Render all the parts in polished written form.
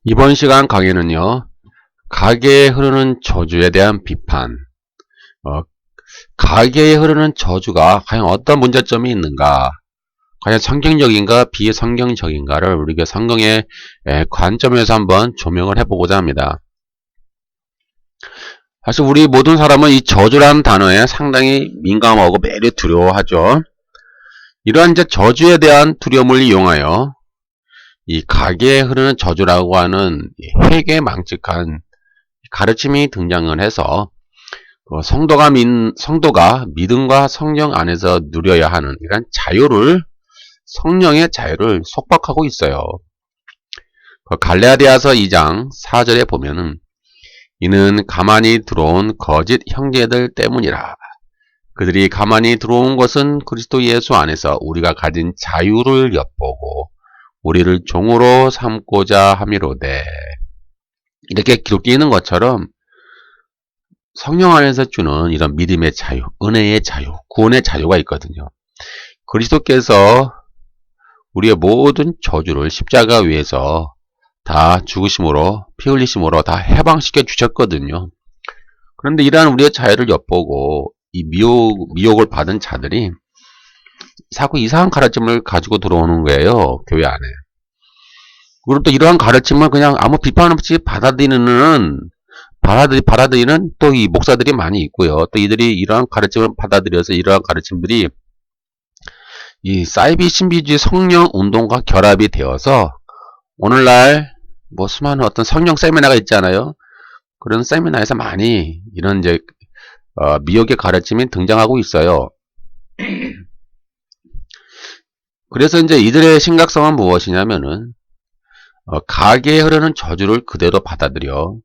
이번 시간 강의는요, 가계에 흐르는 저주에 대한 비판, 가계에 흐르는 저주가 과연 어떤 문제점이 있는가, 과연 성경적인가 비성경적인가를 우리가 성경의 관점에서 한번 조명을 해보고자 합니다. 사실 우리 모든 사람은 이 저주라는 단어에 상당히 민감하고 매우 두려워하죠. 이러한 이제 저주에 대한 두려움을 이용하여 이 가계에 흐르는 저주라고 하는 회개망측한 가르침이 등장을 해서 성도가 믿음과 성령 안에서 누려야 하는 이런 자유를, 성령의 자유를 속박하고 있어요. 갈라디아서 2장 4절에 보면은 이는 가만히 들어온 거짓 형제들 때문이라. 그들이 가만히 들어온 것은 그리스도 예수 안에서 우리가 가진 자유를 엿보고 우리를 종으로 삼고자 함이로되. 이렇게 기록되어 있는 것처럼 성령 안에서 주는 이런 믿음의 자유, 은혜의 자유, 구원의 자유가 있거든요. 그리스도께서 우리의 모든 저주를 십자가 위에서 다 죽으심으로, 피 흘리심으로 다 해방시켜 주셨거든요. 그런데 이러한 우리의 자유를 엿보고 이 미혹을 받은 자들이 자꾸 이상한 가르침을 가지고 들어오는 거예요, 교회 안에. 그리고 또 이러한 가르침을 그냥 아무 비판 없이 받아들이는 또 이 목사들이 많이 있고요. 또 이들이 이러한 가르침을 받아들여서 이러한 가르침들이 이 사이비 신비주의 성령 운동과 결합이 되어서 오늘날 뭐 수많은 어떤 성령 세미나가 있잖아요. 그런 세미나에서 많이 이런 이제 미혹의 가르침이 등장하고 있어요. 그래서 이제 이들의 심각성은 무엇이냐면은 가계에 흐르는 저주를 그대로 받아들여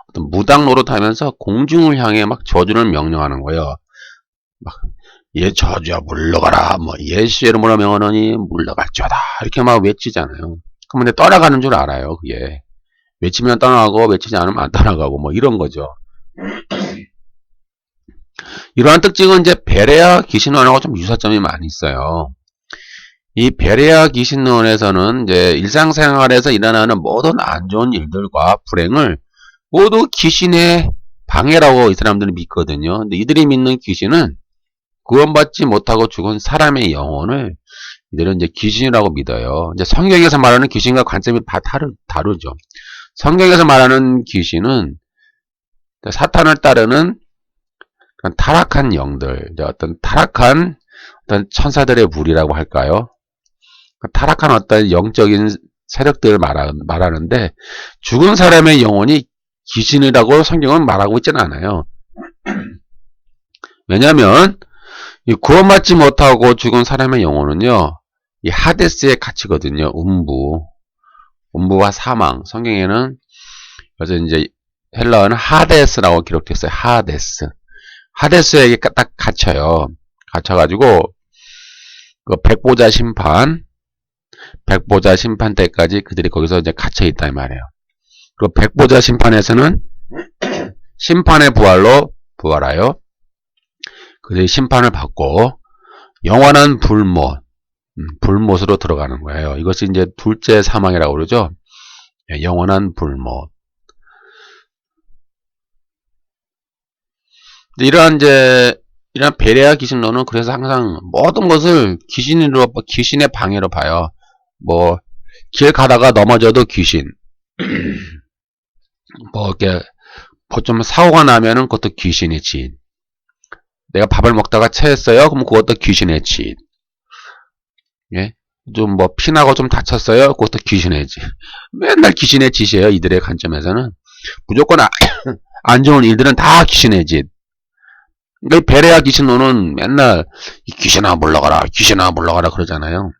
어떤 무당 노릇하면서 공중을 향해 막 저주를 명령하는 거예요. 막 얘 저주야 물러가라, 뭐 예수의 이름으로 명하노니 물러갈지어다, 이렇게 막 외치잖아요. 그러면 떠나가는 줄 알아요. 그게 외치면 떠나가고 외치지 않으면 안 떠나가고 뭐 이런 거죠. 이러한 특징은 이제 베레아 귀신론하고 좀 유사점이 많이 있어요. 이 베레아 귀신론에서는 이제 일상생활에서 일어나는 모든 안 좋은 일들과 불행을 모두 귀신의 방해라고 이 사람들은 믿거든요. 근데 이들이 믿는 귀신은 구원받지 못하고 죽은 사람의 영혼을 이들은 이제 귀신이라고 믿어요. 이제 성경에서 말하는 귀신과 관점이 다 다르죠. 성경에서 말하는 귀신은 사탄을 따르는 타락한 영들, 어떤 타락한 어떤 천사들의 무리라고 할까요? 타락한 어떤 영적인 세력들을 말하는데 죽은 사람의 영혼이 귀신이라고 성경은 말하고 있지는 않아요. 왜냐하면 이 구원받지 못하고 죽은 사람의 영혼은요, 이 하데스에 갇히거든요. 음부와 사망. 성경에는 그래서 이제 헬라어는 하데스라고 기록됐어요. 하데스에게 딱 갇혀요. 갇혀가지고 그 백보자 심판 때까지 그들이 거기서 이제 갇혀 있다 이 말이에요. 그 백보자 심판에서는 심판의 부활로 부활하여 그들이 심판을 받고 영원한 불못으로 들어가는 거예요. 이것이 이제 둘째 사망이라고 그러죠. 영원한 불못. 이러한 베레아 귀신론은 그래서 항상 모든 것을 귀신의 방해로 봐요. 뭐 길 가다가 넘어져도 귀신. 뭐 이렇게 좀 사고가 나면은 그것도 귀신의 지인. 내가 밥을 먹다가 체했어요. 그럼 그것도 귀신의 지인. 예? 좀 뭐 피나고 좀 다쳤어요. 그것도 귀신의 짓. 맨날 귀신의 짓이에요. 이들의 관점에서는 무조건 안 좋은 일들은 다 귀신의 짓. 그러니까 베레아 귀신론은 맨날 귀신아 물러가라, 귀신아 물러가라 그러잖아요.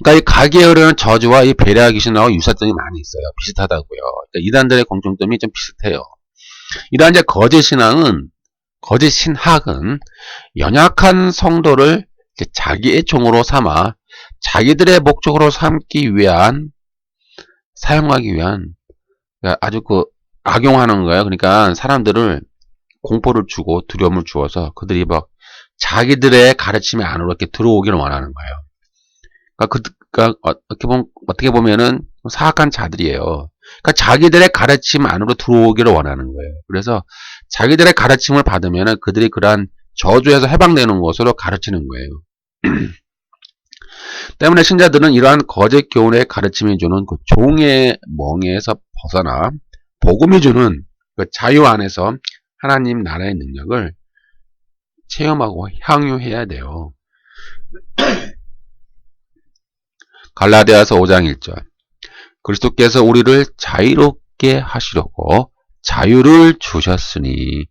그러니까 이 가계에 흐르는 저주와 이 베레아 귀신하고 유사점이 많이 있어요. 비슷하다고요. 그러니까 이단들의 공통점이 좀 비슷해요. 이러한 이제 거짓 신학은 연약한 성도를 자기의 종으로 삼아 자기들의 목적으로 사용하기 위한 아주 악용하는 거예요. 그러니까 사람들을 공포를 주고 두려움을 주어서 그들이 막 자기들의 가르침이 안으로 이렇게 들어오기를 원하는 거예요. 그러니까 어떻게 보면은 사악한 자들이에요. 그러니까 자기들의 가르침 안으로 들어오기를 원하는 거예요. 그래서 자기들의 가르침을 받으면은 그들이 그러한 저주에서 해방되는 것으로 가르치는 거예요. 때문에 신자들은 이러한 거짓 교훈의 가르침이 주는 그 종의 멍에서 벗어나 복음이 주는 그 자유 안에서 하나님 나라의 능력을 체험하고 향유해야 돼요. 갈라디아서 5장 1절. 그리스도께서 우리를 자유롭게 하시려고 자유를 주셨으니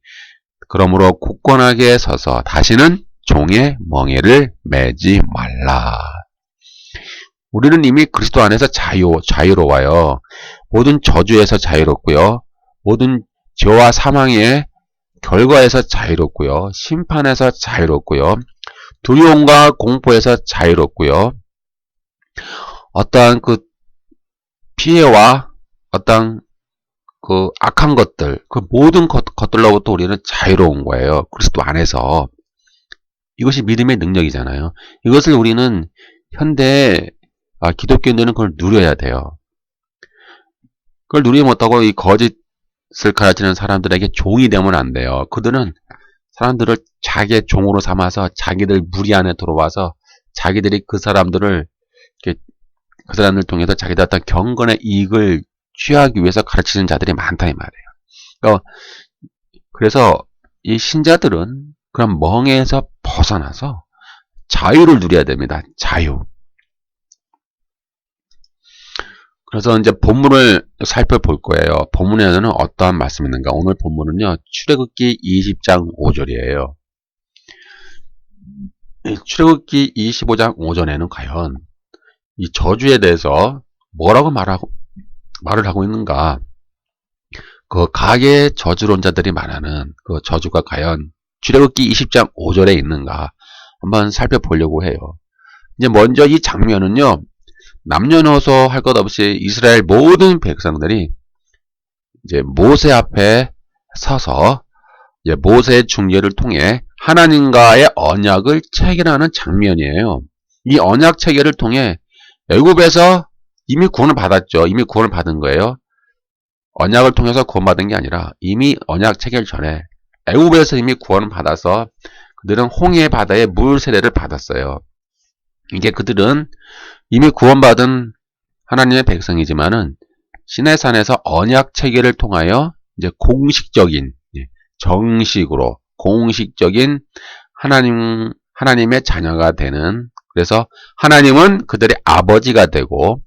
그러므로 굳건하게 서서 다시는 종의 멍에를 매지 말라. 우리는 이미 그리스도 안에서 자유로워요. 모든 저주에서 자유롭고요. 모든 죄와 사망의 결과에서 자유롭고요. 심판에서 자유롭고요. 두려움과 공포에서 자유롭고요. 어떠한 그 피해와 어떠한 그 악한 것들, 그 모든 것들로부터 우리는 자유로운 거예요. 그리스도 안에서. 이것이 믿음의 능력이잖아요. 이것을 우리는 현대 기독교인들은 그걸 누려야 돼요. 그걸 누리지 못하고 이 거짓을 가르치는 사람들에게 종이 되면 안 돼요. 그들은 사람들을 자기의 종으로 삼아서 자기들 무리 안에 들어와서 자기들이 그 사람들을 그 사람들 통해서 자기들 어떤 경건의 이익을 취하기 위해서 가르치는 자들이 많다 이 말이에요. 그래서 이 신자들은 그런 멍에서 벗어나서 자유를 누려야 됩니다. 자유. 그래서 이제 본문을 살펴볼 거예요. 본문에는 어떠한 말씀이 있는가? 오늘 본문은요, 출애굽기 20장 5절이에요. 출애굽기 25장 5절에는 과연 이 저주에 대해서 뭐라고 말을 하고 있는가? 그 가계 저주론자들이 말하는 그 저주가 과연 출애굽기 20장 5절에 있는가? 한번 살펴보려고 해요. 이제 먼저 이 장면은요, 남녀노소 할 것 없이 이스라엘 모든 백성들이 이제 모세 앞에 서서 이제 모세의 중재를 통해 하나님과의 언약을 체결하는 장면이에요. 이 언약 체결을 통해 애굽에서 이미 구원을 받았죠. 이미 구원을 받은 거예요. 언약을 통해서 구원받은 게 아니라 이미 언약 체결 전에 애굽에서 이미 구원을 받아서 그들은 홍해 바다의 물 세례를 받았어요. 이게 그들은 이미 구원받은 하나님의 백성이지만은 시내산에서 언약 체결을 통하여 이제 공식적인 정식으로 공식적인 하나님의 자녀가 되는, 그래서 하나님은 그들의 아버지가 되고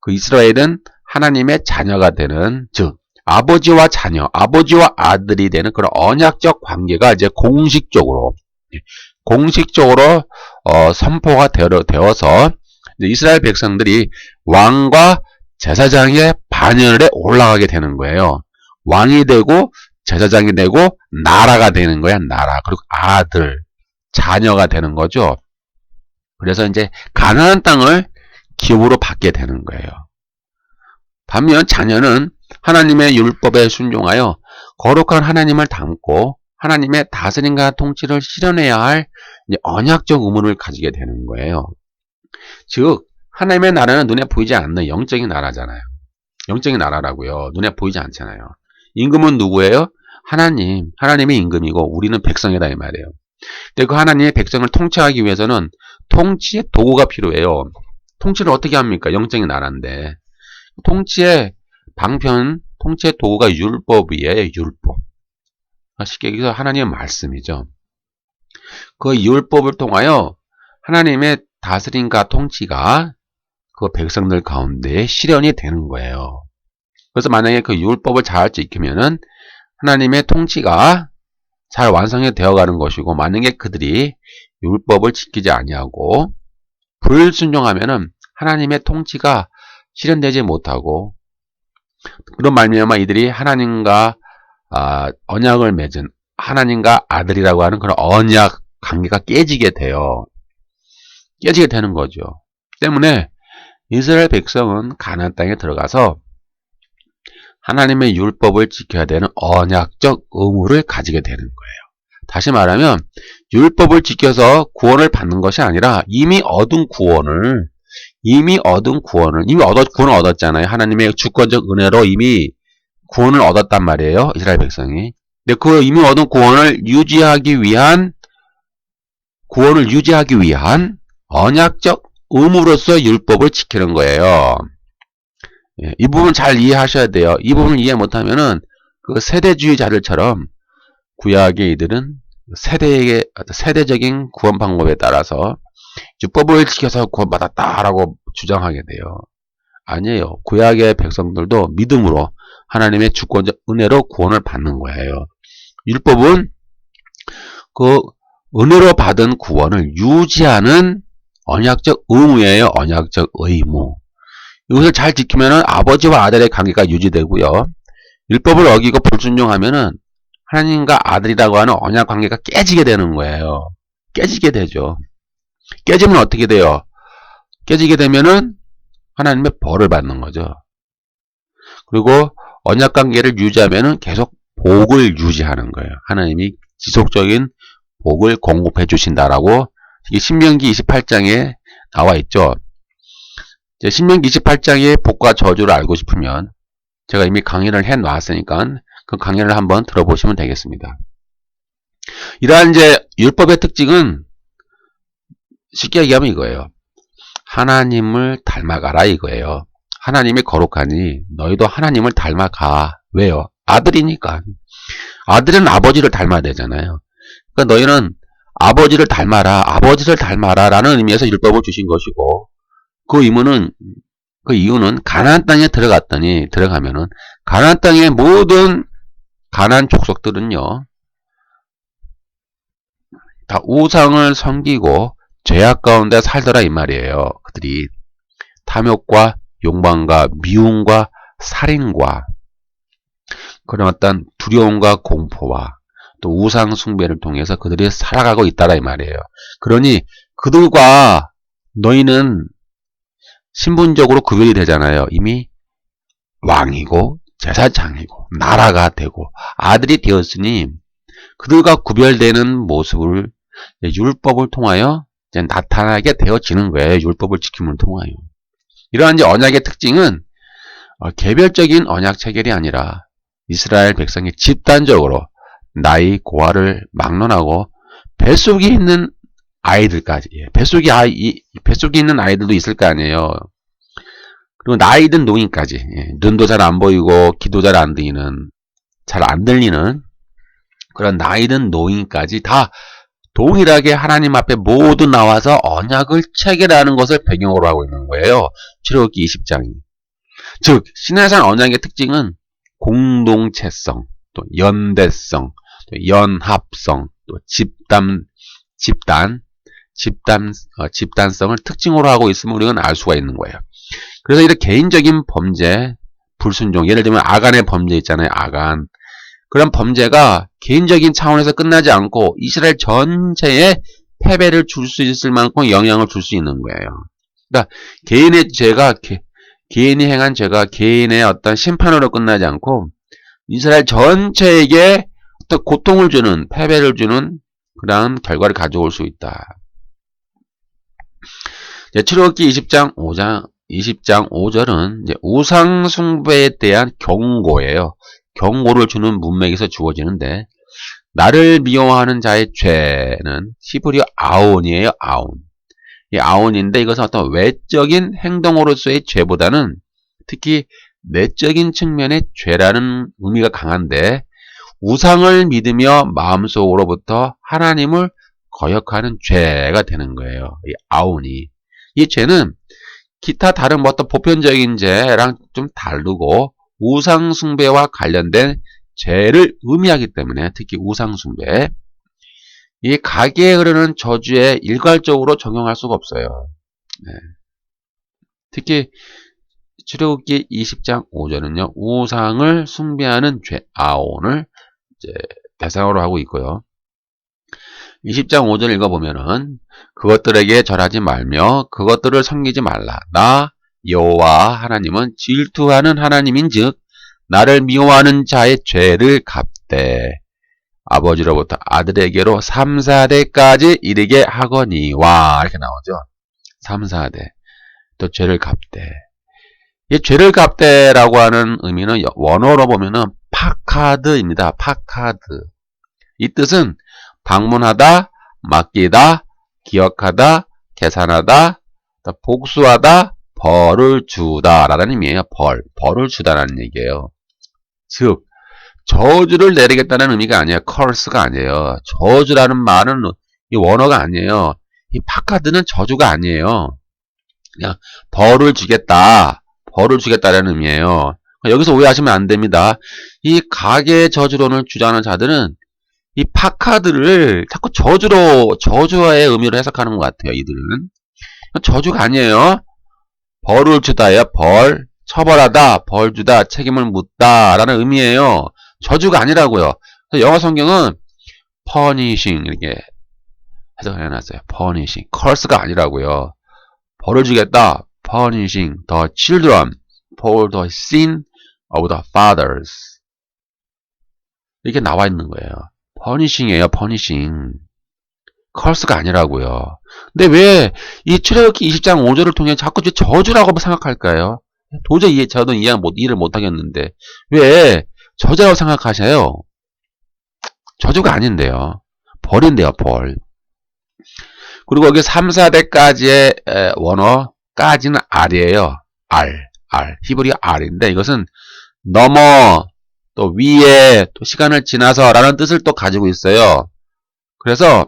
그 이스라엘은 하나님의 자녀가 되는, 즉 아버지와 자녀, 아버지와 아들이 되는 그런 언약적 관계가 이제 공식적으로 선포가 되어서 이스라엘 백성들이 왕과 제사장의 반열에 올라가게 되는 거예요. 왕이 되고 제사장이 되고 나라가 되는 거야. 나라. 그리고 아들, 자녀가 되는 거죠. 그래서 이제 가나안 땅을 기업으로 받게 되는 거예요. 반면 자녀는 하나님의 율법에 순종하여 거룩한 하나님을 닮고 하나님의 다스림과 통치를 실현해야 할 언약적 의무를 가지게 되는 거예요. 즉 하나님의 나라는 눈에 보이지 않는 영적인 나라잖아요. 영적인 나라라고요. 눈에 보이지 않잖아요. 임금은 누구예요? 하나님이 임금이고 우리는 백성이다 이 말이에요. 근데 그 하나님의 백성을 통치하기 위해서는 통치의 도구가 필요해요. 통치를 어떻게 합니까? 영적인 나라인데. 통치의 방편, 통치의 도구가 율법이에요. 율법. 쉽게 얘기해서 하나님의 말씀이죠. 그 율법을 통하여 하나님의 다스림과 통치가 그 백성들 가운데 실현이 되는 거예요. 그래서 만약에 그 율법을 잘 지키면은 하나님의 통치가 잘 완성이 되어가는 것이고, 만약에 그들이 율법을 지키지 아니하고 불순종하면은 하나님의 통치가 실현되지 못하고, 그런 말미암아 이들이 하나님과 언약을 맺은 하나님과 아들이라고 하는 그런 언약 관계가 깨지게 되는 거죠. 때문에 이스라엘 백성은 가나안 땅에 들어가서 하나님의 율법을 지켜야 되는 언약적 의무를 가지게 되는 거예요. 다시 말하면 율법을 지켜서 구원을 받는 것이 아니라 이미 얻은 구원을 이미 얻은 구원을, 구원을 얻었잖아요. 하나님의 주권적 은혜로 이미 구원을 얻었단 말이에요. 이스라엘 백성이. 근데 그 이미 얻은 구원을 유지하기 위한 언약적 의무로서 율법을 지키는 거예요. 예, 이 부분 잘 이해하셔야 돼요. 이 부분을 이해 못하면은 그 세대주의자들처럼 구약의 이들은 세대적인 구원 방법에 따라서 율법을 지켜서 구원받았다라고 주장하게 돼요. 아니에요. 구약의 백성들도 믿음으로 하나님의 주권적 은혜로 구원을 받는 거예요. 율법은 그 은혜로 받은 구원을 유지하는 언약적 의무예요. 언약적 의무. 이것을 잘 지키면은 아버지와 아들의 관계가 유지되고요. 율법을 어기고 불순종하면은 하나님과 아들이라고 하는 언약 관계가 깨지게 되는 거예요. 깨지게 되죠. 깨지면 어떻게 돼요? 깨지게 되면은 하나님의 벌을 받는 거죠. 그리고 언약 관계를 유지하면은 계속 복을 유지하는 거예요. 하나님이 지속적인 복을 공급해 주신다라고 신명기 28장에 나와 있죠. 신명기 28장의 복과 저주를 알고 싶으면 제가 이미 강의를 해 놨으니까 그 강의를 한번 들어보시면 되겠습니다. 이러한 이제 율법의 특징은 쉽게 얘기하면 이거예요. 하나님을 닮아가라 이거예요. 하나님이 거룩하니 너희도 하나님을 닮아가. 왜요? 아들이니까. 아들은 아버지를 닮아야 되잖아요. 그러니까 너희는 아버지를 닮아라 라는 의미에서 율법을 주신 것이고, 그 이유는 가나안 땅에 들어가면은 가나안 땅의 모든 가나안 족속들은요 다 우상을 섬기고 죄악 가운데 살더라 이 말이에요. 그들이 탐욕과 욕망과 미움과 살인과 그런 어떤 두려움과 공포와 또 우상 숭배를 통해서 그들이 살아가고 있다라 이 말이에요. 그러니 그들과 너희는 신분적으로 구별이 되잖아요. 이미 왕이고 제사장이고 나라가 되고 아들이 되었으니 그들과 구별되는 모습을 율법을 통하여 이제 나타나게 되어지는 거예요. 율법을 지킴을 통하여. 이러한 이제 언약의 특징은 개별적인 언약 체결이 아니라 이스라엘 백성이 집단적으로 나이 고아를 막론하고 뱃속에 있는 아이들까지, 뱃속에 있는 아이들도 있을 거 아니에요. 그리고 나이 든 노인까지, 눈도 잘 안 보이고 귀도 잘 안 들리는 그런 나이 든 노인까지 다 동일하게 하나님 앞에 모두 나와서 언약을 체결하는 것을 배경으로 하고 있는 거예요. 출애굽기 20장이. 즉 시내산 언약의 특징은 공동체성, 또 연대성, 또 연합성, 또 집단성을 특징으로 하고 있음을 우리가 알 수가 있는 거예요. 그래서 이런 개인적인 범죄, 불순종, 예를 들면 아간의 범죄 있잖아요. 아간. 그런 범죄가 개인적인 차원에서 끝나지 않고 이스라엘 전체에 패배를 줄 수 있을 만큼 영향을 줄 수 있는 거예요. 그러니까 개인의 죄가, 개인이 행한 죄가 개인의 어떤 심판으로 끝나지 않고 이스라엘 전체에게 어떤 고통을 주는, 패배를 주는 그런 결과를 가져올 수 있다. 출애굽기 20장 5절은 이제 우상 숭배에 대한 경고예요. 경고를 주는 문맥에서 주어지는데, 나를 미워하는 자의 죄는 히브리어 아온이에요. 아온. 이 아온인데 이것은 어떤 외적인 행동으로서의 죄보다는 특히 내적인 측면의 죄라는 의미가 강한데, 우상을 믿으며 마음속으로부터 하나님을 거역하는 죄가 되는 거예요. 이 아온이. 이 죄는 기타 다른 어떤 보편적인 죄랑 좀 다르고 우상 숭배와 관련된 죄를 의미하기 때문에 특히 우상 숭배, 이 가계에 흐르는 저주에 일괄적으로 적용할 수가 없어요. 네. 특히 출애굽기 20장 5절은요. 우상을 숭배하는 죄, 아온을 이제 대상으로 하고 있고요. 20장 5절 읽어보면은 그것들에게 절하지 말며 그것들을 섬기지 말라. 나 여호와 하나님은 질투하는 하나님인즉 나를 미워하는 자의 죄를 갚되 아버지로부터 아들에게로 3, 4대까지 이르게 하거니와. 이렇게 나오죠. 3, 4대. 또 죄를 갚되. 이 죄를 갚되라고 하는 의미는 원어로 보면은 파카드입니다. 파카드. 이 뜻은 방문하다, 맡기다, 기억하다, 계산하다, 복수하다, 벌을 주다 라는 의미예요. 벌을 주다라는 얘기예요. 즉 저주를 내리겠다는 의미가 아니에요. curse가 아니에요. 저주라는 말은 이 원어가 아니에요. 이 파카드는 저주가 아니에요. 그냥 벌을 주겠다라는 의미예요. 여기서 오해하시면 안 됩니다. 이 가계 저주론을 주장하는 자들은 이 파카드를 자꾸 저주의 의미로 해석하는 것 같아요. 이들은 저주가 아니에요. 벌을 주다예요. 처벌하다, 벌 주다, 책임을 묻다 라는 의미예요. 저주가 아니라고요. 영어 성경은 punishing 이렇게 해석을 해놨어요. punishing, curse가 아니라고요. 벌을 주겠다, punishing the children for the sin of the fathers 이렇게 나와 있는 거예요. punishing이에요. punishing, curse가 아니라고요. 근데 왜 이 출애굽기 20장 5절을 통해 자꾸 저주라고 생각할까요? 도저히 저도 이해를 못하겠는데 왜 저주라고 생각하셔요? 저주가 아닌데요. 벌인데요. 벌. 그리고 여기 3, 4대까지의 원어까지는 R이에요. R. 히브리어 R인데 이것은 넘어, 또 위에, 또 시간을 지나서 라는 뜻을 또 가지고 있어요. 그래서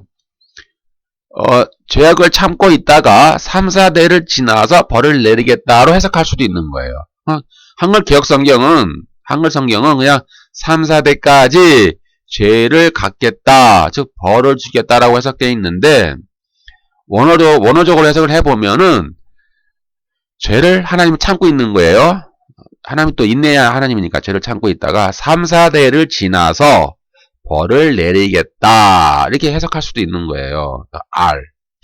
죄악을 참고 있다가 3, 4대를 지나서 벌을 내리겠다로 해석할 수도 있는 거예요. 한글 성경은 그냥 3, 4대까지 죄를 갚겠다, 즉 벌을 주겠다라고 해석되어 있는데 원어적으로 해석을 해보면은 죄를 하나님은 참고 있는 거예요. 하나님이 또 인내야 하나님이니까 죄를 참고 있다가 3, 4대를 지나서 벌을 내리겠다 이렇게 해석할 수도 있는 거예요.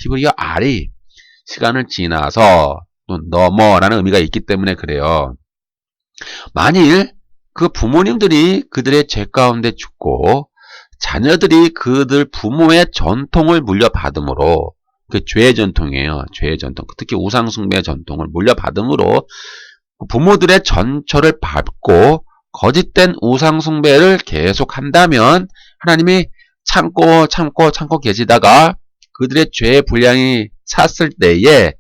히브리어 R이 시간을 지나서 또 넘어라는 의미가 있기 때문에 그래요. 만일 그 부모님들이 그들의 죄 가운데 죽고 자녀들이 그들 부모의 전통을 물려받음으로, 그 죄의 전통이에요. 죄의 전통, 특히 우상숭배의 전통을 물려받음으로 부모들의 전처를 밟고 거짓된 우상숭배를 계속한다면 하나님이 참고 계시다가 그들의 죄의 분량이 찼을 때에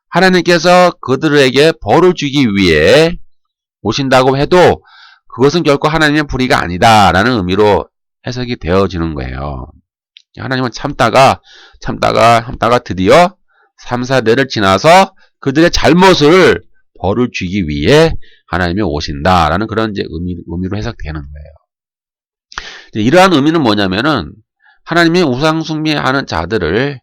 하나님께서 그들에게 벌을 주기 위해 오신다고 해도 그것은 결코 하나님의 불의가 아니다라는 의미로 해석이 되어지는 거예요. 하나님은 참다가 드디어 3, 4대를 지나서 그들의 잘못을 벌을 주기 위해 하나님이 오신다라는 그런 이제 의미로 해석되는 거예요. 이러한 의미는 뭐냐면은 하나님이 우상숭배하는 자들을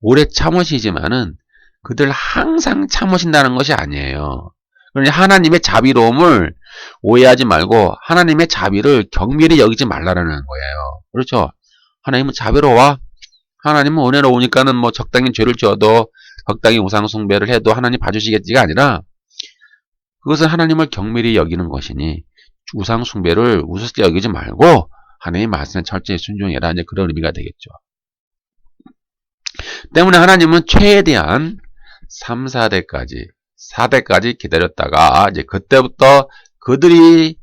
오래 참으시지만은 그들 항상 참으신다는 것이 아니에요. 그러니 하나님의 자비로움을 오해하지 말고 하나님의 자비를 경멸히 여기지 말라라는 거예요. 그렇죠? 하나님은 자비로워. 하나님은 은혜로우니까는 뭐 적당히 죄를 지어도 적당히 우상숭배를 해도 하나님 봐주시겠지가 아니라 그것은 하나님을 경멸히 여기는 것이니 우상숭배를 우습게 여기지 말고 하나님의 말씀에 철저히 순종해라. 이제 그런 의미가 되겠죠. 때문에 하나님은 최대한 3, 4대까지 기다렸다가 이제 그때부터 그들이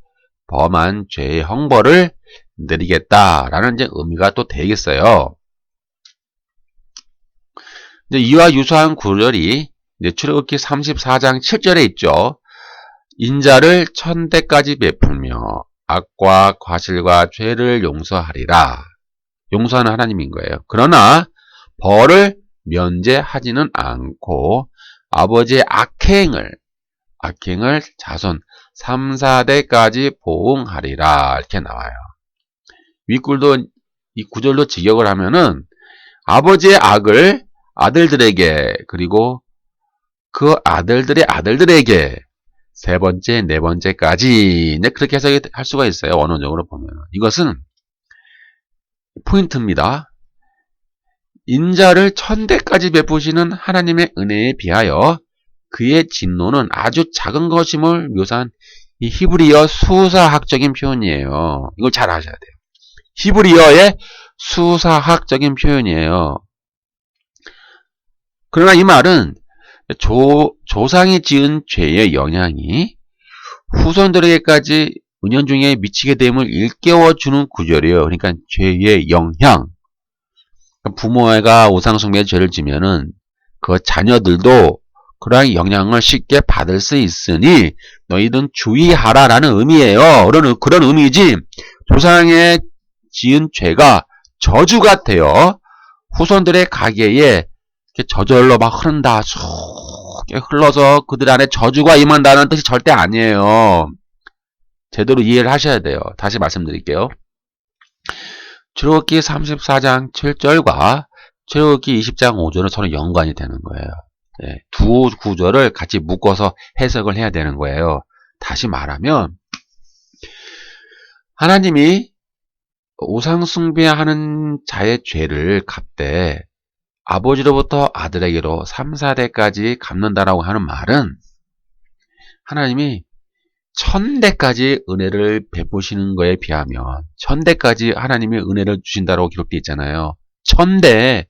범한 죄의 형벌을 내리겠다라는 이제 의미가 또 되겠어요. 이제 이와 유사한 구절이 이제 출애굽기 34장 7절에 있죠. 인자를 1000대까지 베풀며 악과 과실과 죄를 용서하리라. 용서하는 하나님인 거예요. 그러나 벌을 면제하지는 않고 아버지의 악행을 자손 3, 4대까지 보응하리라. 이렇게 나와요. 윗글도 이 구절로 직역을 하면은 아버지의 악을 아들들에게, 그리고 그 아들들의 아들들에게 세 번째, 네 번째까지 그렇게 해석할 수가 있어요. 원어적으로 보면. 이것은 포인트입니다. 인자를 1000대까지 베푸시는 하나님의 은혜에 비하여 그의 진노는 아주 작은 것임을 묘사한 이 히브리어 수사학적인 표현이에요. 이걸 잘 아셔야 돼요. 히브리어의 수사학적인 표현이에요. 그러나 이 말은 조상이 지은 죄의 영향이 후손들에게까지 은연중에 미치게 됨을 일깨워주는 구절이에요. 그러니까 죄의 영향. 부모가 우상숭배의 죄를 지면은 그 자녀들도 그러한 영향을 쉽게 받을 수 있으니 너희들은 주의하라라는 의미예요. 그런 의미지. 조상의 지은 죄가 저주 같아요. 후손들의 가게에 저절로 막 흐른다. 쭉 흘러서 그들 안에 저주가 임한다는 뜻이 절대 아니에요. 제대로 이해를 하셔야 돼요. 다시 말씀드릴게요. 출애굽기 34장 7절과 출애굽기 20장 5절은 서로 연관이 되는 거예요. 네, 두 구절을 같이 묶어서 해석을 해야 되는 거예요. 다시 말하면 하나님이 우상숭배하는 자의 죄를 갚되 아버지로부터 아들에게로 3, 4대까지 갚는다라고 하는 말은 하나님이 1000대까지 은혜를 베푸시는 거에 비하면 1000대까지 하나님이 은혜를 주신다라고 기록되어 있잖아요. 1000대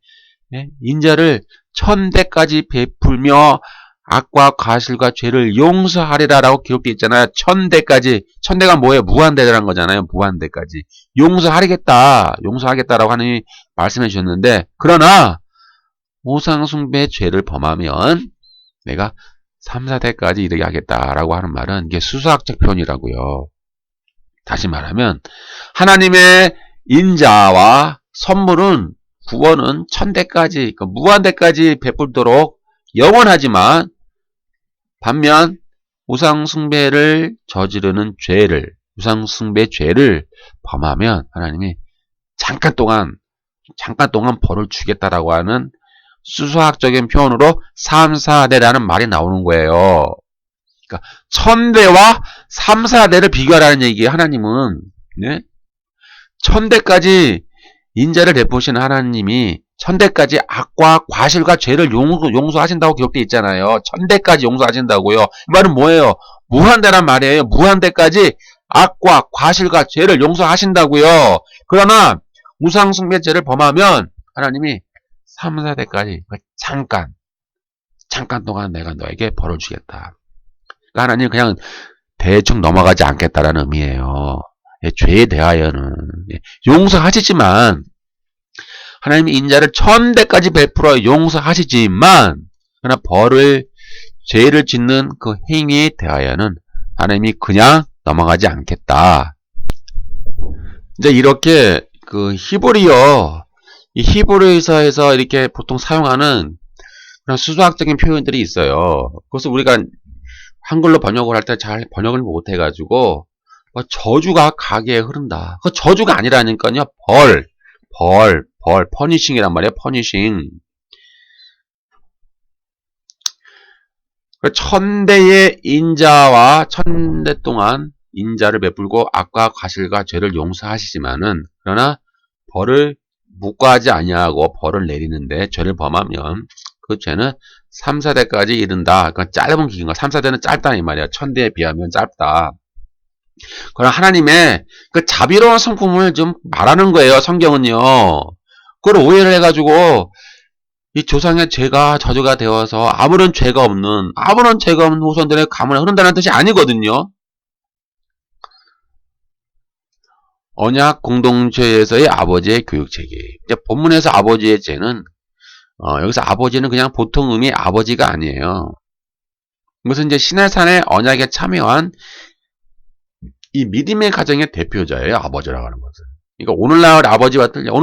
인자를 1000대까지 베풀며 악과 과실과 죄를 용서하리라라고 기록되어 있잖아요. 1000대까지. 1000대가 뭐예요? 무한대라는 거잖아요. 무한대까지. 용서하겠다라고 하나님이 말씀해 주셨는데, 그러나 우상숭배 죄를 범하면 내가 3, 4대까지 이르게 하겠다라고 하는 말은 이게 수사학적 표현이라고요. 다시 말하면 하나님의 인자와 선물은 구원은 1000대까지, 그러니까 무한대까지 베풀도록 영원하지만 반면 우상숭배를 저지르는 우상숭배 죄를 범하면 하나님이 잠깐 동안 벌을 주겠다라고 하는 수사학적인 표현으로 3, 4대라는 말이 나오는 거예요. 그러니까 1000대와 3, 4대를 비교하라는 얘기예요. 하나님은. 네? 1000대까지 인자를 베푸시는 하나님이 1000대까지 악과 과실과 죄를 용서하신다고 기록되어 있잖아요. 1000대까지 용서하신다고요. 이 말은 뭐예요? 무한대란 말이에요. 무한대까지 악과 과실과 죄를 용서하신다고요. 그러나 우상숭배죄를 범하면 하나님이 3, 4대까지 잠깐 동안 내가 너에게 벌을 주겠다. 그러니까 하나님 그냥 대충 넘어가지 않겠다라는 의미예요. 죄에 대하여는 용서하시지만 하나님이 인자를 1000대까지 베풀어 용서하시지만 그러나 죄를 짓는 그 행위에 대하여는 하나님이 그냥 넘어가지 않겠다. 이제 이렇게 그 이 히브리서에서 이렇게 보통 사용하는 그런 수수학적인 표현들이 있어요. 그래서 우리가 한글로 번역을 할 때 잘 번역을 못 해가지고 저주가 가게에 흐른다. 그 저주가 아니라니까요. 퍼니싱이란 말이에요. 퍼니싱. 1000대의 인자와 1000대 동안 인자를 베풀고 악과 과실과 죄를 용서하시지만은 그러나 벌을 묵과하지 아니하고 벌을 내리는데 죄를 범하면 그 죄는 3, 4대까지 이른다. 그러니까 짧은 기간가. 3, 4대는 짧다 이 말이야. 1000대에 비하면 짧다. 그럼 하나님의 그 자비로운 성품을 좀 말하는 거예요. 성경은요. 그걸 오해를 해가지고 이 조상의 죄가 저주가 되어서 아무런 죄가 없는 후손들의 가문에 흐른다는 뜻이 아니거든요. 언약 공동체에서의 아버지의 교육체계. 이제 본문에서 아버지의 죄는 여기서 아버지는 그냥 보통 의미의 아버지가 아니에요. 이것은 이제 시내산의 언약에 참여한 이 믿음의 가정의 대표자예요. 아버지라고 하는 것은. 그러니까 오늘날 아버지와 틀려.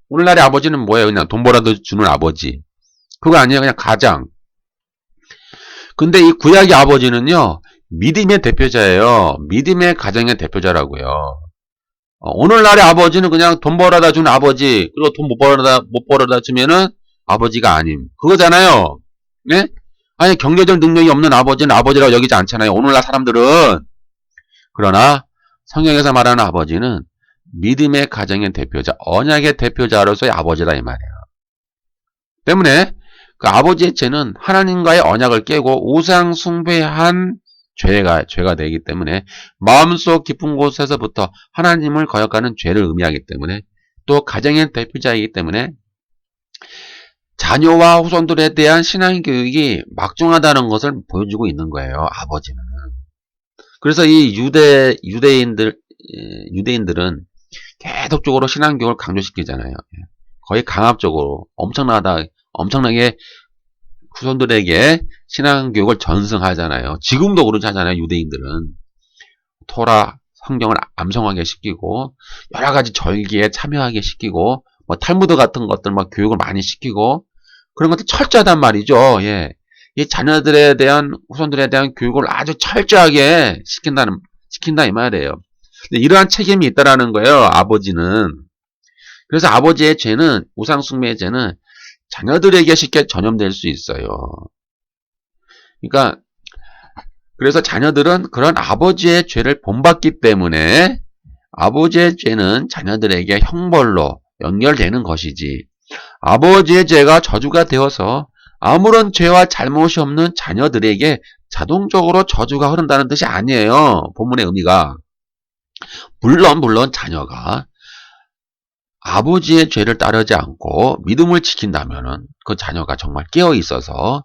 오늘날의 아버지는 뭐예요? 그냥 돈 벌어다 주는 아버지. 그거 아니에요. 그냥 가장. 근데 이 구약의 아버지는요. 믿음의 대표자예요. 믿음의 가정의 대표자라고요. 오늘날의 아버지는 그냥 돈 벌어다 주는 아버지. 그리고 돈 못 벌어다 주면은 아버지가 아님. 그거잖아요. 네? 아니 경제적 능력이 없는 아버지는 아버지라고 여기지 않잖아요. 오늘날 사람들은. 그러나 성경에서 말하는 아버지는 믿음의 가정의 대표자, 언약의 대표자로서의 아버지라 이 말이에요. 때문에 그 아버지의 죄는 하나님과의 언약을 깨고 우상 숭배한 죄가 되기 때문에 마음속 깊은 곳에서부터 하나님을 거역하는 죄를 의미하기 때문에 또 가정의 대표자이기 때문에 자녀와 후손들에 대한 신앙교육이 막중하다는 것을 보여주고 있는 거예요. 아버지는. 그래서 이 유대인들은 계속적으로 신앙교육을 강조시키잖아요. 거의 강압적으로 엄청나게 후손들에게 신앙교육을 전승하잖아요. 지금도 그렇게 하잖아요. 유대인들은 토라 성경을 암송하게 시키고 여러 가지 절기에 참여하게 시키고 뭐 탈무드 같은 것들 막 교육을 많이 시키고 그런 것도 철저하단 말이죠. 예. 이 자녀들에 대한 후손들에 대한 교육을 아주 철저하게 시킨다 이 말이에요. 근데 이러한 책임이 있다라는 거예요. 아버지는. 그래서 아버지의 죄는 우상숭배의 죄는 자녀들에게 쉽게 전염될 수 있어요. 그러니까 그래서 자녀들은 그런 아버지의 죄를 본받기 때문에 아버지의 죄는 자녀들에게 형벌로 연결되는 것이지 아버지의 죄가 저주가 되어서 아무런 죄와 잘못이 없는 자녀들에게 자동적으로 저주가 흐른다는 뜻이 아니에요. 본문의 의미가. 물론 자녀가 아버지의 죄를 따르지 않고 믿음을 지킨다면은 그 자녀가 정말 깨어 있어서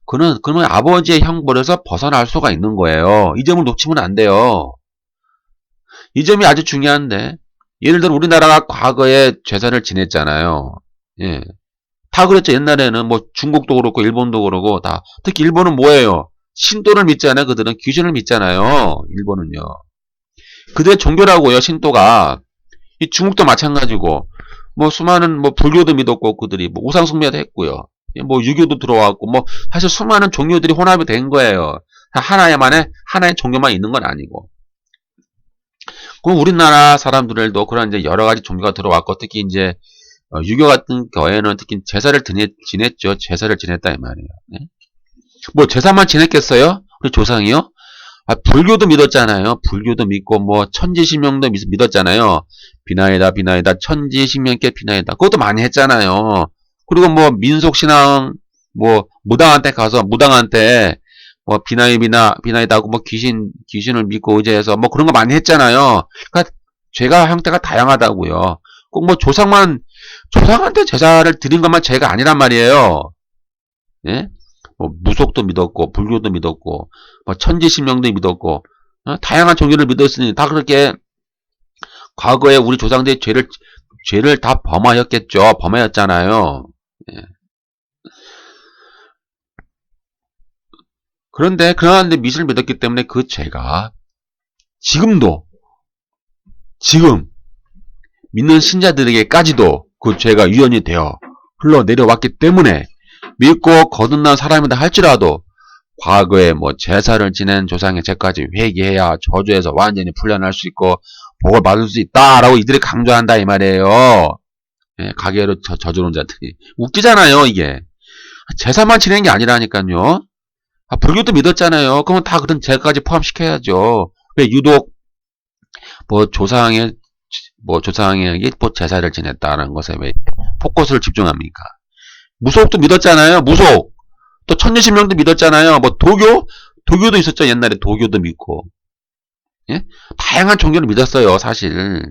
그러면 아버지의 형벌에서 벗어날 수가 있는 거예요. 이 점을 놓치면 안 돼요. 이 점이 아주 중요한데 예를 들어 우리나라가 과거에 제사를 지냈잖아요. 예. 다 그랬죠. 옛날에는 뭐 중국도 그렇고 일본도 그러고 다 특히 일본은 뭐예요? 신도를 믿잖아요. 그들은 귀신을 믿잖아요. 일본은요. 그들의 종교라고요. 신도가. 이 중국도 마찬가지고 뭐 수많은 뭐 불교도 믿었고 그들이 뭐 우상숭배도 했고요. 뭐 유교도 들어왔고 뭐 사실 수많은 종교들이 혼합이 된 거예요. 하나의 종교만 있는 건 아니고. 그럼 우리나라 사람들도 그런 이제 여러 가지 종교가 들어왔고 특히 이제 유교 같은 경우에는 특히 제사를 지냈죠. 제사를 지냈다 이 말이에요. 네? 뭐 제사만 지냈겠어요? 우리 조상이요? 불교도 믿었잖아요. 불교도 믿고 뭐 천지신명도 믿었잖아요. 비나이다 천지신명께 비나이다. 그것도 많이 했잖아요. 그리고 뭐 민속신앙 뭐 무당한테 가서 무당한테 뭐 비나이다 하고 뭐 귀신을 믿고 의지해서 뭐 그런 거 많이 했잖아요. 그러니까 죄가 형태가 다양하다고요. 꼭 뭐 조상한테 제사를 드린 것만 죄가 아니란 말이에요. 예? 뭐 무속도 믿었고 불교도 믿었고 뭐 천지신명도 믿었고 다양한 종교를 믿었으니 다 그렇게 과거에 우리 조상들의 죄를 다 범하였잖아요. 예. 그런데 미신을 믿었기 때문에 그 죄가 지금 믿는 신자들에게까지도 그 죄가 유연이 되어 흘러내려왔기 때문에 믿고 거듭난 사람이다 할지라도 과거에 뭐 제사를 지낸 조상의 죄까지 회개해야 저주에서 완전히 풀려날 수 있고 복을 받을 수 있다라고 이들이 강조한다 이 말이에요. 예, 가계로 저주론자들이 웃기잖아요 이게. 제사만 지낸 게 아니라니까요. 불교도 믿었잖아요. 그러면 다 그런 죄까지 포함시켜야죠. 왜 유독 조상에게 제사를 지냈다는 것에 왜 포커스를 집중합니까? 무속도 믿었잖아요. 무속. 또 천지신명도 믿었잖아요. 뭐 도교도 있었죠. 옛날에 도교도 믿고. 예? 다양한 종교를 믿었어요. 사실.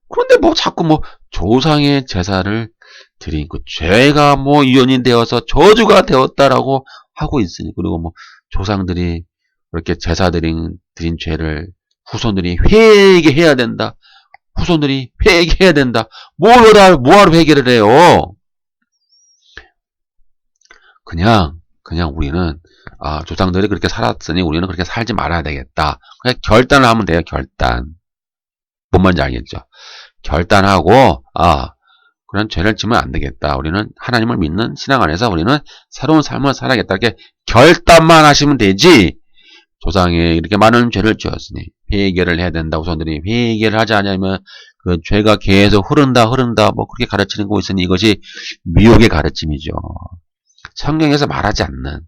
그런데 뭐 자꾸 뭐 조상의 제사를 드린 그 죄가 뭐 유연이 되어서 저주가 되었다라고 하고 있으니 그리고 뭐 조상들이 그렇게 제사 드린 죄를 후손들이 회개해야 된다. 후손들이 회개해야 된다. 뭐하러 회개를 해요? 그냥 우리는 조상들이 그렇게 살았으니 우리는 그렇게 살지 말아야 되겠다. 그냥 결단을 하면 돼요. 결단. 뭔 말인지 알겠죠? 결단하고 그런 죄를 지면 안 되겠다. 우리는 하나님을 믿는 신앙 안에서 우리는 새로운 삶을 살아야겠다. 이렇게 결단만 하시면 되지. 조상에 이렇게 많은 죄를 지었으니 회개를 해야 된다. 후손들이 회개를 하지 않으면 그 죄가 계속 흐른다. 뭐 그렇게 가르치는 거 있으니 이것이 미혹의 가르침이죠. 성경에서 말하지 않는,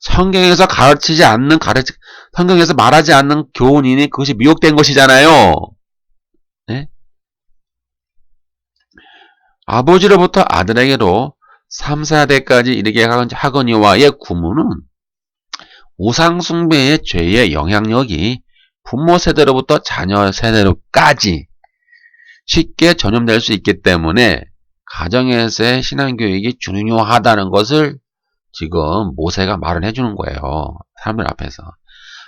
성경에서 말하지 않는 교훈이니 그것이 미혹된 것이잖아요. 네? 아버지로부터 아들에게로 3, 4대까지 이르게 하거니와의 구문은 우상숭배의 죄의 영향력이 부모 세대로부터 자녀 세대로까지 쉽게 전염될 수 있기 때문에 가정에서의 신앙교육이 중요하다는 것을 지금 모세가 말을 해주는 거예요. 사람들 앞에서.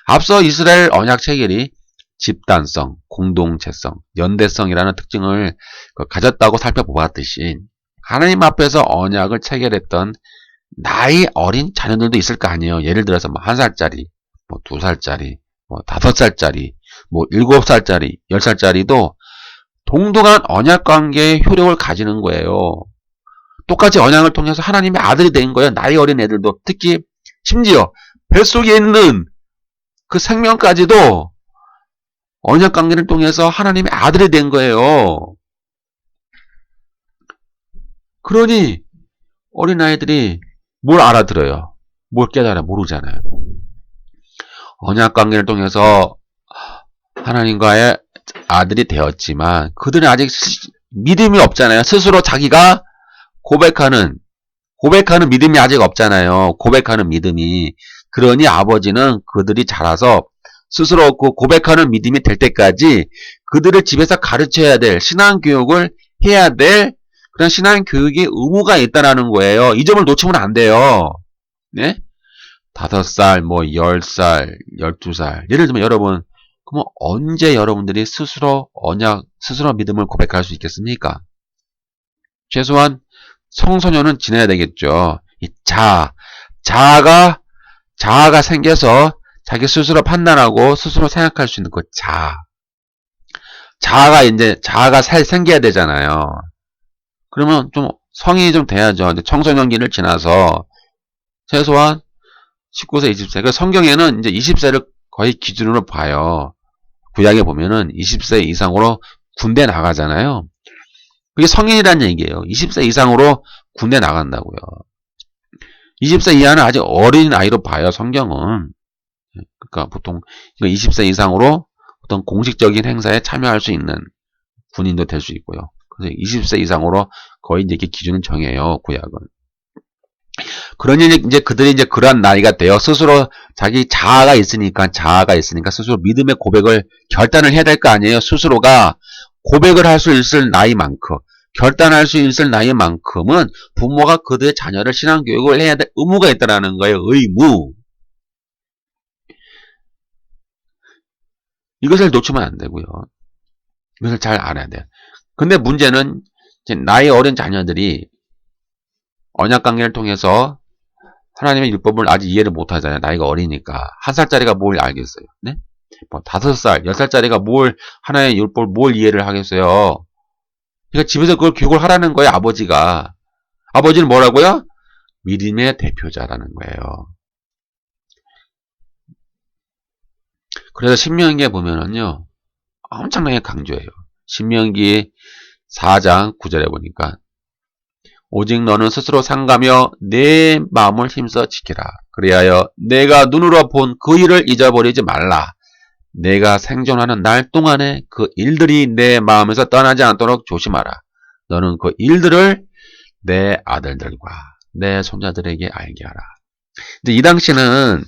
앞서 이스라엘 언약 체결이 집단성, 공동체성, 연대성이라는 특징을 가졌다고 살펴보았듯이 하나님 앞에서 언약을 체결했던 나이 어린 자녀들도 있을 거 아니에요. 예를 들어서 뭐 1살짜리, 뭐 2살짜리, 뭐 5살짜리, 뭐 7살짜리, 10살짜리도 동등한 언약 관계의 효력을 가지는 거예요. 똑같이 언약을 통해서 하나님의 아들이 된 거예요. 나이 어린 애들도. 특히 심지어 뱃속에 있는 그 생명까지도 언약 관계를 통해서 하나님의 아들이 된 거예요. 그러니 어린아이들이 뭘 알아들어요? 뭘 깨달아? 모르잖아요. 언약 관계를 통해서 하나님과의 아들이 되었지만 그들은 아직 믿음이 없잖아요. 스스로 자기가 고백하는 믿음이 아직 없잖아요. 고백하는 믿음이. 그러니 아버지는 그들이 자라서 스스로 그 고백하는 믿음이 될 때까지 그들을 집에서 가르쳐야 될 신앙교육을 해야 될 그런 신앙교육의 의무가 있다는 거예요. 이 점을 놓치면 안 돼요. 네? 5살, 뭐 10살, 12살. 예를 들면 여러분, 그럼 언제 여러분들이 스스로 믿음을 고백할 수 있겠습니까? 최소한 청소년은 지내야 되겠죠. 이 자아가 생겨서 자기 스스로 판단하고 스스로 생각할 수 있는 그 자아가 생겨야 되잖아요. 그러면 좀 성인이 좀 돼야죠. 청소년기를 지나서 최소한 19세, 20세. 그 성경에는 이제 20세를 거의 기준으로 봐요. 구약에 보면은 20세 이상으로 군대 나가잖아요. 그게 성인이라는 얘기예요. 20세 이상으로 군대 나간다고요. 20세 이하는 아직 어린 아이로 봐요, 성경은. 그러니까 보통 20세 이상으로 어떤 공식적인 행사에 참여할 수 있는 군인도 될 수 있고요. 그래서 20세 이상으로 거의 이제 기준을 정해요, 구약은. 그러니 이제 그들이 이제 그러한 나이가 되어 스스로 자기 자아가 있으니까 스스로 믿음의 고백을 결단을 해야 될 거 아니에요. 스스로가 고백을 할 수 있을 나이만큼, 결단할 수 있을 나이만큼은 부모가 그들의 자녀를 신앙교육을 해야 될 의무가 있다는 거예요. 의무. 이것을 놓치면 안 되고요. 이것을 잘 알아야 돼요. 근데 문제는 이제 나이 어린 자녀들이 언약관계를 통해서 하나님의 율법을 아직 이해를 못하잖아요. 나이가 어리니까. 1살짜리가 뭘 알겠어요. 네? 뭐 5살, 10살짜리가 하나의 율법을 뭘 이해를 하겠어요. 그러니까 집에서 그걸 교육을 하라는 거예요, 아버지가. 아버지는 뭐라고요? 믿음의 대표자라는 거예요. 그래서 신명기에 보면은요, 엄청나게 강조해요. 신명기 4장 9절에 보니까 오직 너는 스스로 상가며 내 마음을 힘써 지키라. 그리하여 내가 눈으로 본 그 일을 잊어버리지 말라. 내가 생존하는 날 동안에 그 일들이 내 마음에서 떠나지 않도록 조심하라. 너는 그 일들을 내 아들들과 내 손자들에게 알게 하라. 이제 이 당시는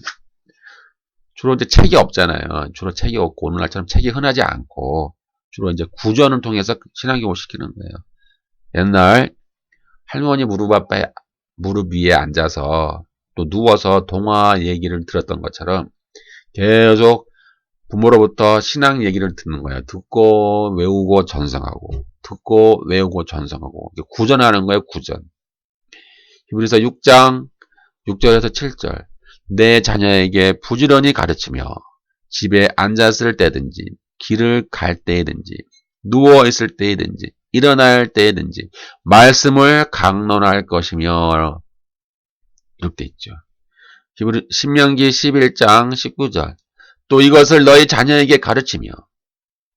주로 이제 책이 없잖아요. 주로 책이 없고 오늘날처럼 책이 흔하지 않고 주로 이제 구전을 통해서 신앙교육을 시키는 거예요. 옛날 할머니 무릎 위에 앉아서 또 누워서 동화 얘기를 들었던 것처럼 계속 부모로부터 신앙 얘기를 듣는 거예요. 듣고 외우고 전성하고 듣고 외우고 전성하고 구전하는 거예요. 구전. 히브리서 6장 6절에서 7절 내 자녀에게 부지런히 가르치며 집에 앉았을 때든지 길을 갈 때든지 누워있을 때든지 일어날 때든지 말씀을 강론할 것이며 이렇게 돼 있죠. 신명기 11장 19절 또 이것을 너희 자녀에게 가르치며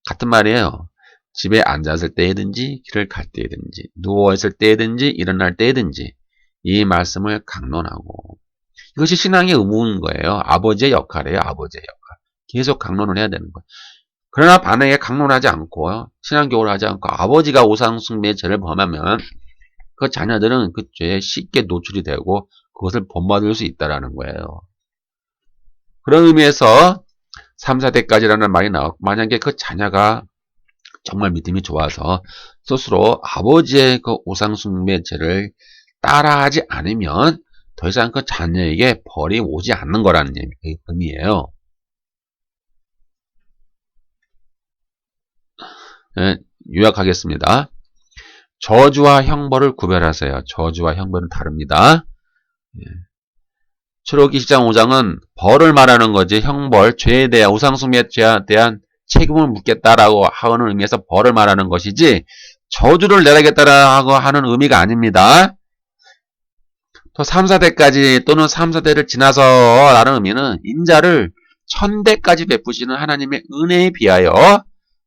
같은 말이에요. 집에 앉았을 때든지 길을 갈 때든지 누워있을 때든지 일어날 때든지 이 말씀을 강론하고 이것이 신앙의 의무인 거예요. 아버지의 역할이에요. 아버지의 역할. 계속 강론을 해야 되는 거예요. 그러나 만약에 강론하지 않고 신앙교육을 하지 않고 아버지가 우상숭배의 죄를 범하면 그 자녀들은 그 죄에 쉽게 노출이 되고 그것을 본받을 수 있다는 거예요. 그런 의미에서 3, 4대까지라는 말이 나왔고 만약에 그 자녀가 정말 믿음이 좋아서 스스로 아버지의 그 우상숭배죄를 따라하지 않으면 더 이상 그 자녀에게 벌이 오지 않는 거라는 의미예요. 네, 요약하겠습니다. 저주와 형벌을 구별하세요. 저주와 형벌은 다릅니다. 출애굽기 10장 5장은 벌을 말하는 거지 형벌, 죄에 대한 우상숭배죄에 대한 책임을 묻겠다라고 하는 의미에서 벌을 말하는 것이지 저주를 내리겠다라고 하는 의미가 아닙니다. 또 3, 4대까지 또는 3, 4대를 지나서 라는 의미는 인자를 1000대까지 베푸시는 하나님의 은혜에 비하여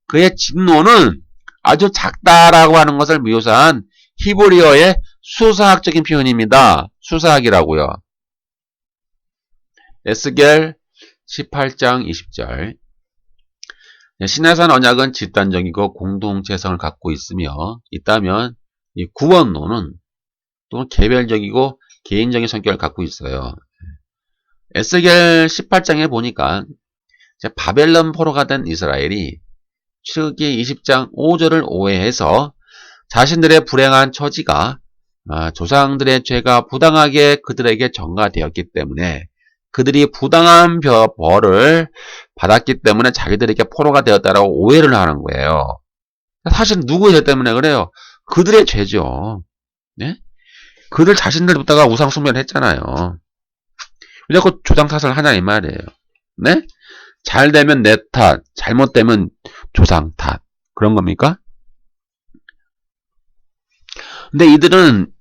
그의 진노는 아주 작다라고 하는 것을 묘사한 히브리어의 수사학적인 표현입니다. 수사학이라고요. 에스겔 18장 20절. 시내산 언약은 집단적이고 공동체성을 갖고 있다면 이 구원론은 또는 개별적이고 개인적인 성격을 갖고 있어요. 에스겔 18장에 보니까 바벨론 포로가 된 이스라엘이 출애굽기 20장 5절을 오해해서 자신들의 불행한 처지가 조상들의 죄가 부당하게 그들에게 전가되었기 때문에 그들이 부당한 벌을 받았기 때문에 자기들에게 포로가 되었다라고 오해를 하는 거예요. 사실 누구의 죄 때문에 그래요? 그들의 죄죠. 네? 그들 자신들부터가 우상숭배를 했잖아요. 왜 자꾸 조상 탓을 하냐 이 말이에요. 네? 잘 되면 내 탓, 잘못되면 조상 탓. 그런 겁니까? 근데 이들은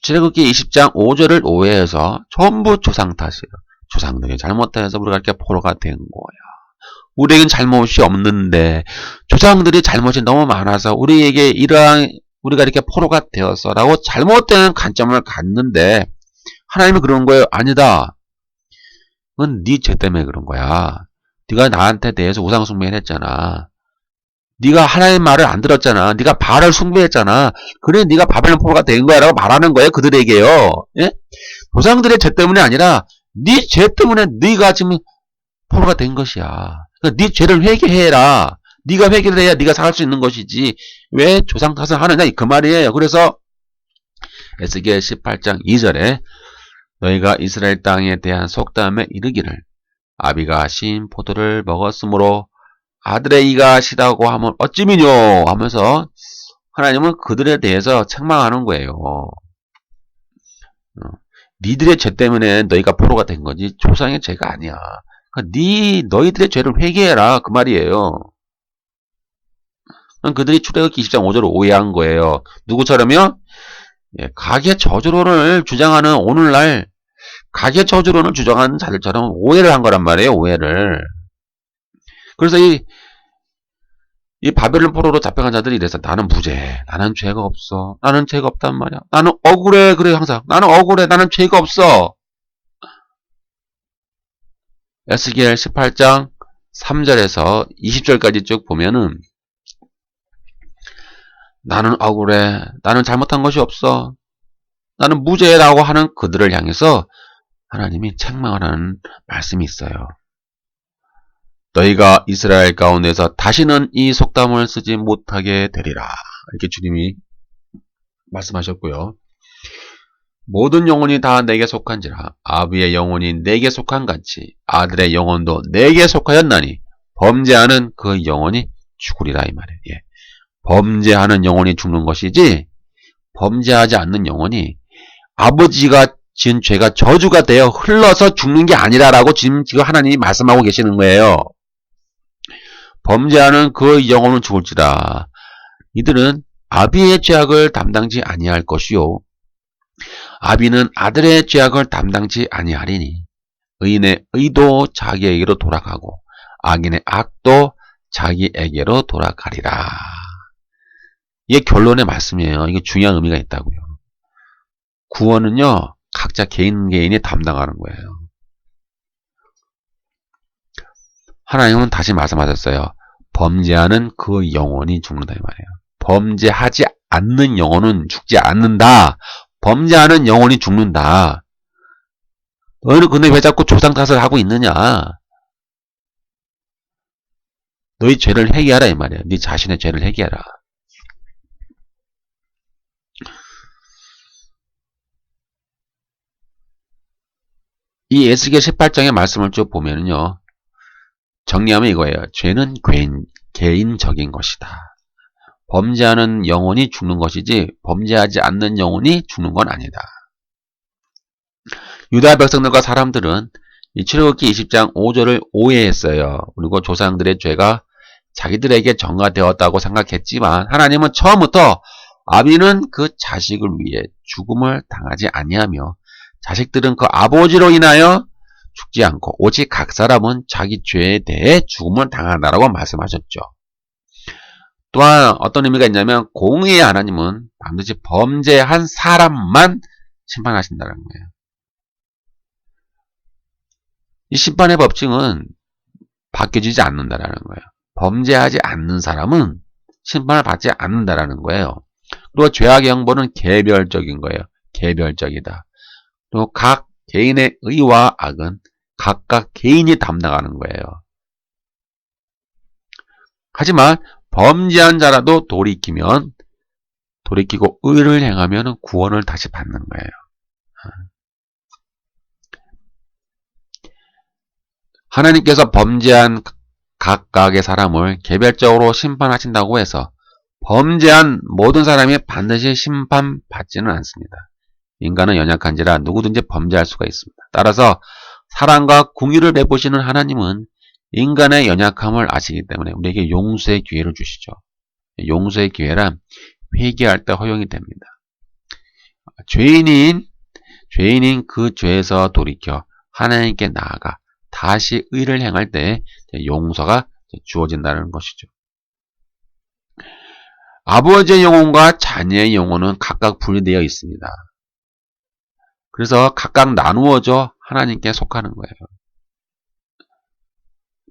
출애굽기 20장 5절을 오해해서 전부 조상 탓이에요. 조상들이 잘못해서 우리가 이렇게 포로가 된 거야. 우리에겐 잘못이 없는데 조상들이 잘못이 너무 많아서 우리에게 우리가 이렇게 포로가 되었어 라고 잘못된 관점을 갖는데 하나님이 그런 거예요. 아니다. 그건 네 죄 때문에 그런 거야. 네가 나한테 대해서 우상숭배를 했잖아. 네가 하나님 말을 안 들었잖아. 네가 바알을 숭배했잖아. 그래 네가 바벨론 포로가 된 거야 라고 말하는 거예요. 그들에게요. 예? 조상들의 죄 때문이 아니라 네 죄 때문에 네가 지금 포로가 된 것이야. 그러니까 네 죄를 회개해라. 네가 회개를 해야 네가 살 수 있는 것이지. 왜 조상 탓을 하느냐 그 말이에요. 그래서 에스겔 18장 2절에 너희가 이스라엘 땅에 대한 속담에 이르기를 아비가 신 포도를 먹었으므로 아들의 이가 시다고 하면 어찌미뇨 하면서 하나님은 그들에 대해서 책망하는 거예요. 니들의 죄 때문에 너희가 포로가 된 거지 조상의 죄가 아니야. 그러니까 너희들의 죄를 회개해라 그 말이에요. 그들이 출애굽기 20장 5절을 오해한 거예요. 누구처럼요? 가계 저주론을 주장하는 오늘날 가계 저주론을 주장하는 자들처럼 오해를 한 거란 말이에요. 오해를. 그래서 이 바벨론 포로로 잡혀간 자들이 이래서 나는 무죄. 나는 죄가 없어. 나는 죄가 없단 말이야. 나는 억울해. 그래 항상. 나는 억울해. 나는 죄가 없어. 에스겔 18장 3절에서 20절까지 쭉 보면은 나는 억울해. 나는 잘못한 것이 없어. 나는 무죄라고 하는 그들을 향해서 하나님이 책망을 하는 말씀이 있어요. 너희가 이스라엘 가운데서 다시는 이 속담을 쓰지 못하게 되리라. 이렇게 주님이 말씀하셨고요. 모든 영혼이 다 내게 속한지라 아비의 영혼이 내게 속한 같이 아들의 영혼도 내게 속하였나니 범죄하는 그 영혼이 죽으리라 이 말이에요. 예. 범죄하는 영혼이 죽는 것이지 범죄하지 않는 영혼이 아버지가 지은 죄가 저주가 되어 흘러서 죽는 게 아니라라고 지금 하나님이 말씀하고 계시는 거예요. 범죄하는 그 영혼은 죽을지라 이들은 아비의 죄악을 담당치 아니할 것이요 아비는 아들의 죄악을 담당치 아니하리니 의인의 의도 자기에게로 돌아가고 악인의 악도 자기에게로 돌아가리라. 이게 결론의 말씀이에요. 이게 중요한 의미가 있다고요. 구원은요 각자 개인이 담당하는 거예요. 하나님은 다시 말씀하셨어요. 범죄하는 그 영혼이 죽는다 이 말이에요. 범죄하지 않는 영혼은 죽지 않는다. 범죄하는 영혼이 죽는다. 너희는 근데 왜 자꾸 조상 탓을 하고 있느냐? 너희 죄를 회개하라 이 말이야. 네 자신의 죄를 회개하라. 이 에스겔 18장의 말씀을 쭉 보면요. 정리하면 이거예요. 죄는 개인적인 것이다. 범죄하는 영혼이 죽는 것이지 범죄하지 않는 영혼이 죽는 건 아니다. 유다 백성들과 사람들은 이 출애굽기 20장 5절을 오해했어요. 그리고 조상들의 죄가 자기들에게 전가되었다고 생각했지만 하나님은 처음부터 아비는 그 자식을 위해 죽음을 당하지 아니하며 자식들은 그 아버지로 인하여 죽지 않고 오직 각 사람은 자기 죄에 대해 죽음을 당한다라고 말씀하셨죠. 또한 어떤 의미가 있냐면 공의의 하나님은 반드시 범죄한 사람만 심판하신다는 거예요. 이 심판의 법칙은 바뀌어지지 않는다라는 거예요. 범죄하지 않는 사람은 심판을 받지 않는다라는 거예요. 그리고 죄악의 형벌은 개별적인 거예요. 개별적이다. 또 각 개인의 의와 악은 각각 개인이 담당하는 거예요. 하지만 범죄한 자라도 돌이키고 의를 행하면 구원을 다시 받는 거예요. 하나님께서 범죄한 각각의 사람을 개별적으로 심판하신다고 해서 범죄한 모든 사람이 반드시 심판받지는 않습니다. 인간은 연약한지라 누구든지 범죄할 수가 있습니다. 따라서 사랑과 공의를 베푸시는 하나님은 인간의 연약함을 아시기 때문에 우리에게 용서의 기회를 주시죠. 용서의 기회란 회개할 때 허용이 됩니다. 죄인인 그 죄에서 돌이켜 하나님께 나아가 다시 의를 행할 때 용서가 주어진다는 것이죠. 아버지의 영혼과 자녀의 영혼은 각각 분리되어 있습니다. 그래서 각각 나누어져 하나님께 속하는 거예요.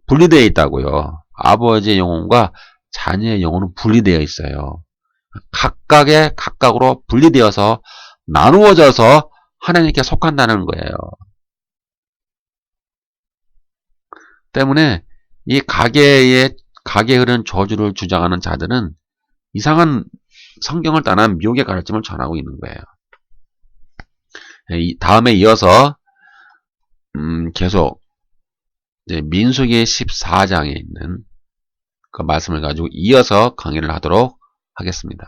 분리되어 있다고요. 아버지의 영혼과 자녀의 영혼은 분리되어 있어요. 각각으로 분리되어서 나누어져서 하나님께 속한다는 거예요. 때문에 이 가계에 흐르는 저주를 주장하는 자들은 이상한 성경을 떠난 미혹의 가르침을 전하고 있는 거예요. 다음에 이어서 계속 이제 민수기 14장에 있는 그 말씀을 가지고 이어서 강의를 하도록 하겠습니다.